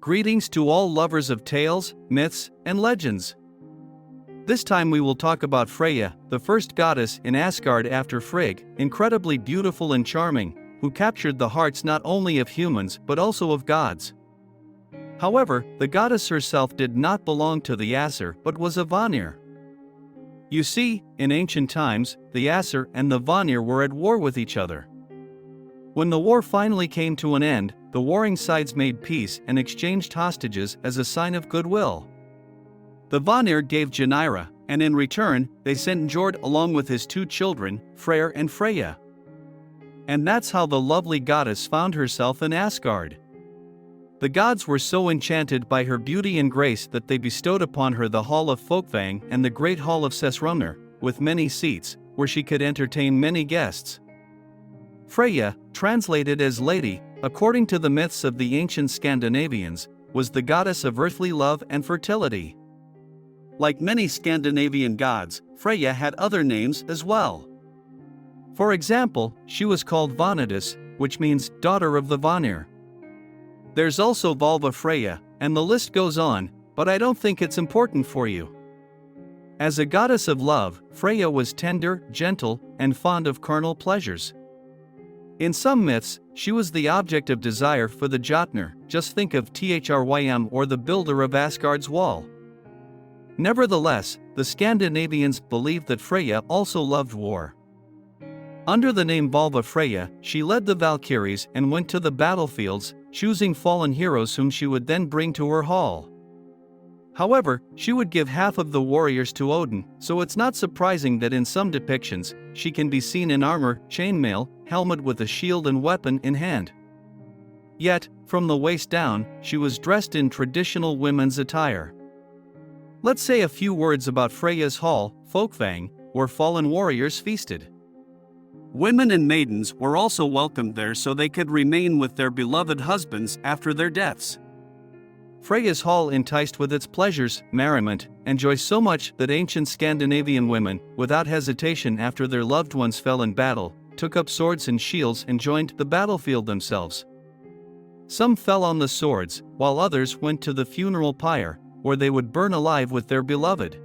Greetings to all lovers of tales, myths, and legends. This time we will talk about Freya, the first goddess in Asgard after Frigg, incredibly beautiful and charming, who captured the hearts not only of humans but also of gods. However, the goddess herself did not belong to the Aesir but was a Vanir. You see, in ancient times, the Aesir and the Vanir were at war with each other. When the war finally came to an end, the warring sides made peace and exchanged hostages as a sign of goodwill. The Vanir gave Janira, and in return, they sent Njord along with his two children, Freyr and Freya. And that's how the lovely goddess found herself in Asgard. The gods were so enchanted by her beauty and grace that they bestowed upon her the Hall of Folkvang and the Great Hall of Sessrumnir, with many seats, where she could entertain many guests. Freya, translated as Lady, according to the myths of the ancient Scandinavians, was the goddess of earthly love and fertility. Like many Scandinavian gods, Freya had other names as well. For example, she was called Vanadis, which means daughter of the Vanir. There's also Valva Freya, and the list goes on, but I don't think it's important for you. As a goddess of love, Freya was tender, gentle, and fond of carnal pleasures. In some myths, she was the object of desire for the Jotnar, just think of Thrym or the builder of Asgard's wall. Nevertheless, the Scandinavians believed that Freya also loved war. Under the name Valva Freya, she led the Valkyries and went to the battlefields, choosing fallen heroes whom she would then bring to her hall. However, she would give half of the warriors to Odin, so it's not surprising that in some depictions, she can be seen in armor, chainmail, helmet with a shield and weapon in hand. Yet, from the waist down, she was dressed in traditional women's attire. Let's say a few words about Freya's hall, Folkvang, where fallen warriors feasted. Women and maidens were also welcomed there so they could remain with their beloved husbands after their deaths. Freya's hall enticed with its pleasures, merriment, and joy so much that ancient Scandinavian women, without hesitation after their loved ones fell in battle, took up swords and shields and joined the battlefield themselves. Some fell on the swords, while others went to the funeral pyre, where they would burn alive with their beloved.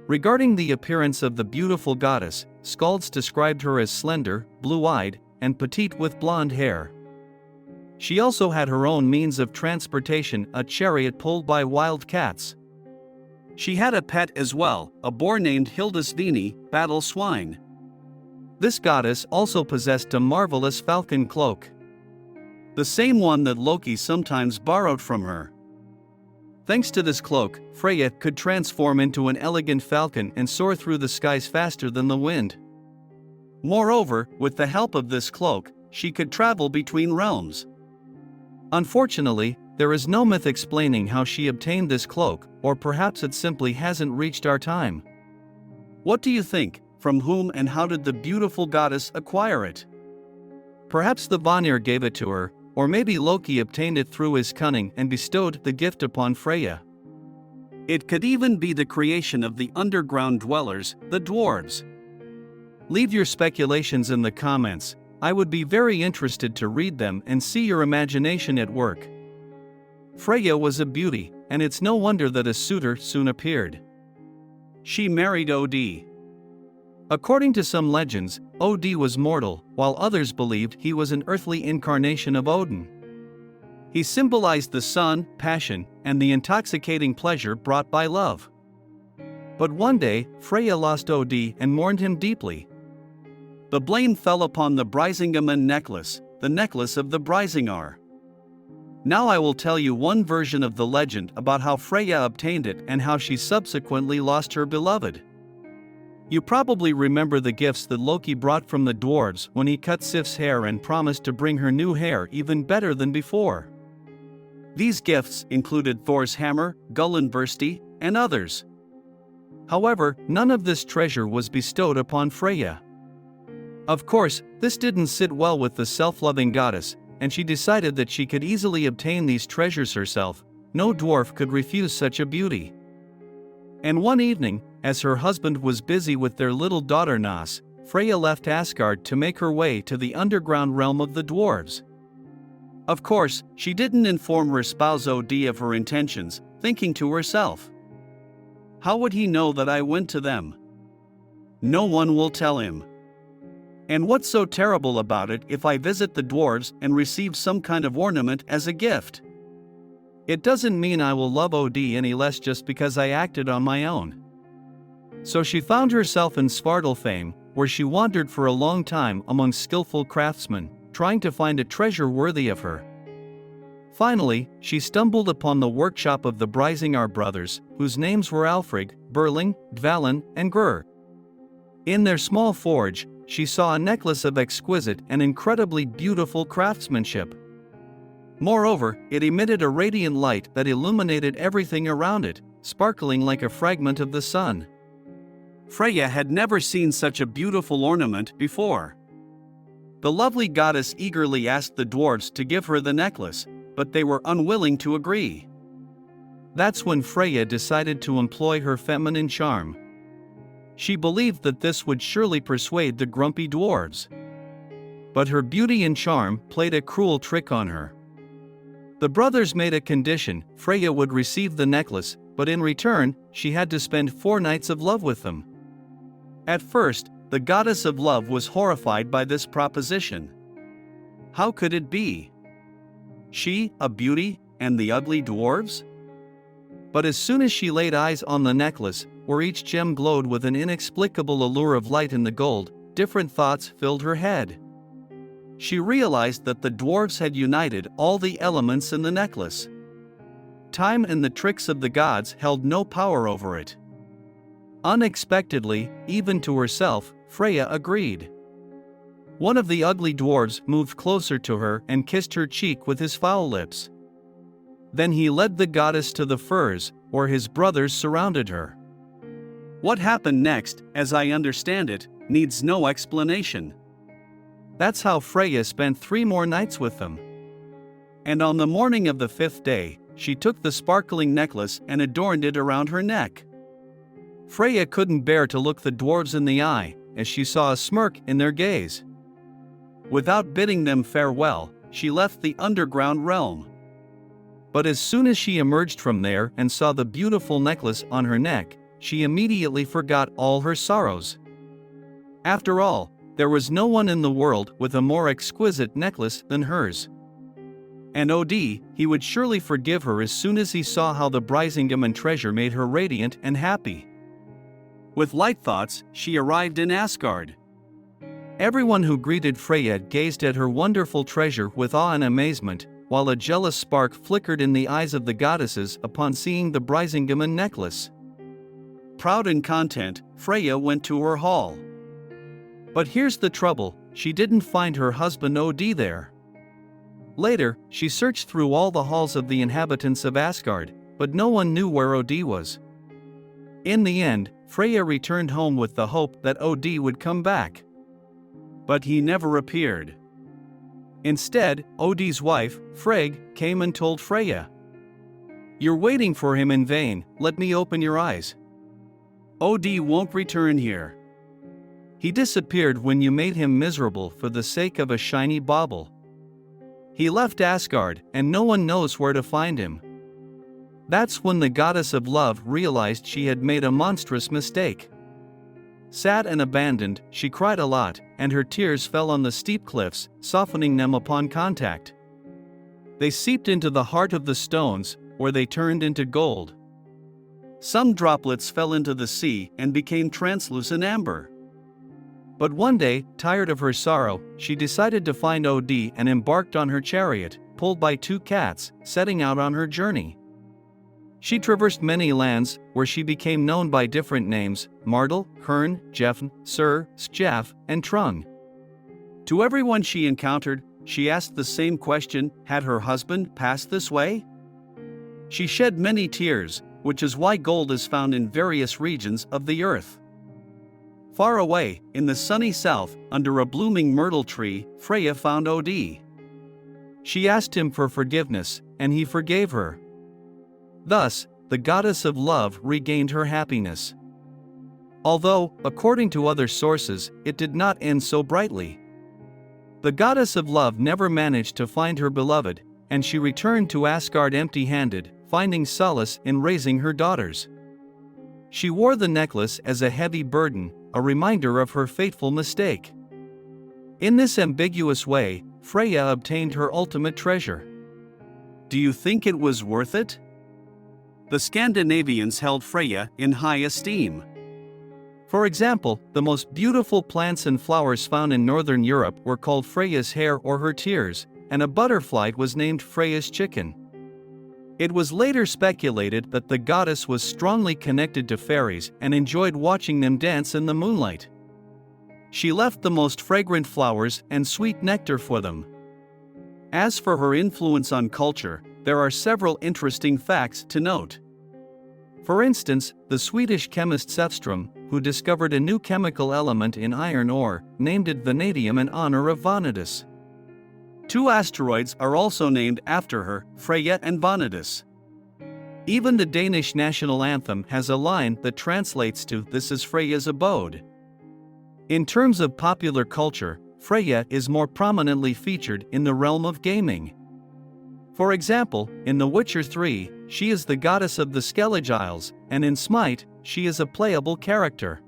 Regarding the appearance of the beautiful goddess, skalds described her as slender, blue-eyed, and petite with blonde hair. She also had her own means of transportation, a chariot pulled by wild cats. She had a pet as well, a boar named Hildisvini, battle swine. This goddess also possessed a marvelous falcon cloak. The same one that Loki sometimes borrowed from her. Thanks to this cloak, Freya could transform into an elegant falcon and soar through the skies faster than the wind. Moreover, with the help of this cloak, she could travel between realms. Unfortunately, there is no myth explaining how she obtained this cloak, or perhaps it simply hasn't reached our time. What do you think? From whom and how did the beautiful goddess acquire it? Perhaps the Vanir gave it to her, or maybe Loki obtained it through his cunning and bestowed the gift upon Freya. It could even be the creation of the underground dwellers, the dwarves. Leave your speculations in the comments. I would be very interested to read them and see your imagination at work. Freya was a beauty, and it's no wonder that a suitor soon appeared. She married Od. According to some legends, Od was mortal, while others believed he was an earthly incarnation of Odin. He symbolized the sun, passion, and the intoxicating pleasure brought by love. But one day, Freya lost Od and mourned him deeply. The blame fell upon the Brisingamen Necklace, the necklace of the Brisingar. Now I will tell you one version of the legend about how Freya obtained it and how she subsequently lost her beloved. You probably remember the gifts that Loki brought from the dwarves when he cut Sif's hair and promised to bring her new hair even better than before. These gifts included Thor's hammer, Gullinbursti, and others. However, none of this treasure was bestowed upon Freya. Of course, this didn't sit well with the self-loving goddess, and she decided that she could easily obtain these treasures herself. No dwarf could refuse such a beauty. And one evening, as her husband was busy with their little daughter Nas, Freya left Asgard to make her way to the underground realm of the dwarves. Of course, she didn't inform her spouse OD of her intentions, thinking to herself, "How would he know that I went to them? No one will tell him. And what's so terrible about it if I visit the dwarves and receive some kind of ornament as a gift? It doesn't mean I will love OD any less just because I acted on my own." So she found herself in Svartalfheim, where she wandered for a long time among skillful craftsmen, trying to find a treasure worthy of her. Finally, she stumbled upon the workshop of the Brisingar brothers, whose names were Alfred, Berling, Dvalin, and Grr. In their small forge, she saw a necklace of exquisite and incredibly beautiful craftsmanship. Moreover, it emitted a radiant light that illuminated everything around it, sparkling like a fragment of the sun. Freya had never seen such a beautiful ornament before. The lovely goddess eagerly asked the dwarves to give her the necklace, but they were unwilling to agree. That's when Freya decided to employ her feminine charm. She believed that this would surely persuade the grumpy dwarves. But her beauty and charm played a cruel trick on her. The brothers made a condition: Freya would receive the necklace, but in return, she had to spend 4 nights of love with them. At first, the goddess of love was horrified by this proposition. How could it be? She, a beauty, and the ugly dwarves? But as soon as she laid eyes on the necklace, where each gem glowed with an inexplicable allure of light in the gold, different thoughts filled her head. She realized that the dwarves had united all the elements in the necklace. Time and the tricks of the gods held no power over it. Unexpectedly, even to herself, Freya agreed. One of the ugly dwarves moved closer to her and kissed her cheek with his foul lips. Then he led the goddess to the firs, where his brothers surrounded her. What happened next, as I understand it, needs no explanation. That's how Freya spent 3 more nights with them. And on the morning of the 5th day, she took the sparkling necklace and adorned it around her neck. Freya couldn't bear to look the dwarves in the eye, as she saw a smirk in their gaze. Without bidding them farewell, she left the underground realm. But as soon as she emerged from there and saw the beautiful necklace on her neck, she immediately forgot all her sorrows. After all, there was no one in the world with a more exquisite necklace than hers. And OD, he would surely forgive her as soon as he saw how the Brisingamen treasure made her radiant and happy. With light thoughts, she arrived in Asgard. Everyone who greeted Freya gazed at her wonderful treasure with awe and amazement, while a jealous spark flickered in the eyes of the goddesses upon seeing the Brisingamen necklace. Proud and content, Freya went to her hall. But here's the trouble: she didn't find her husband OD there. Later, she searched through all the halls of the inhabitants of Asgard, but no one knew where OD was. In the end, Freya returned home with the hope that OD would come back. But he never appeared. Instead, OD's wife, Frigg, came and told Freya, "You're waiting for him in vain, let me open your eyes. OD won't return here. He disappeared when you made him miserable for the sake of a shiny bauble. He left Asgard, and no one knows where to find him." That's when the goddess of love realized she had made a monstrous mistake. Sad and abandoned, she cried a lot, and her tears fell on the steep cliffs, softening them upon contact. They seeped into the heart of the stones, where they turned into gold. Some droplets fell into the sea and became translucent amber. But one day, tired of her sorrow, she decided to find OD and embarked on her chariot, pulled by 2 cats, setting out on her journey. She traversed many lands, where she became known by different names: Martel, Hern, Jefn, Sir, Skjaf, and Trung. To everyone she encountered, she asked the same question: had her husband passed this way? She shed many tears, which is why gold is found in various regions of the earth. Far away, in the sunny south, under a blooming myrtle tree, Freya found OD. She asked him for forgiveness, and he forgave her. Thus, the goddess of love regained her happiness. Although, according to other sources, it did not end so brightly. The goddess of love never managed to find her beloved, and she returned to Asgard empty-handed, finding solace in raising her daughters. She wore the necklace as a heavy burden, a reminder of her fateful mistake. In this ambiguous way, Freya obtained her ultimate treasure. Do you think it was worth it? The Scandinavians held Freya in high esteem. For example, the most beautiful plants and flowers found in northern Europe were called Freya's hair or her tears, and a butterfly was named Freya's chicken. It was later speculated that the goddess was strongly connected to fairies and enjoyed watching them dance in the moonlight. She left the most fragrant flowers and sweet nectar for them. As for her influence on culture, there are several interesting facts to note. For instance, the Swedish chemist Seduction, who discovered a new chemical element in iron ore, named it vanadium in honor of Vanadis. 2 asteroids are also named after her, Freya and Vanadis. Even the Danish national anthem has a line that translates to "This is Freya's abode." In terms of popular culture, Freya is more prominently featured in the realm of gaming. For example, in The Witcher 3, she is the goddess of the Skellige Isles, and in Smite, she is a playable character.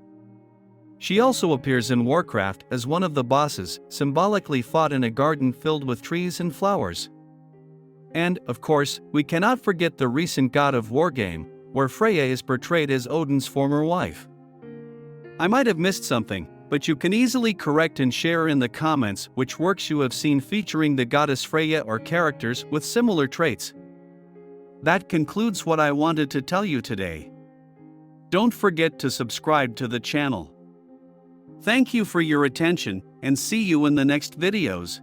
She also appears in Warcraft as one of the bosses, symbolically fought in a garden filled with trees and flowers. And, of course, we cannot forget the recent God of War game, where Freya is portrayed as Odin's former wife. I might have missed something, but you can easily correct and share in the comments which works you have seen featuring the goddess Freya or characters with similar traits. That concludes what I wanted to tell you today. Don't forget to subscribe to the channel. Thank you for your attention, and see you in the next videos.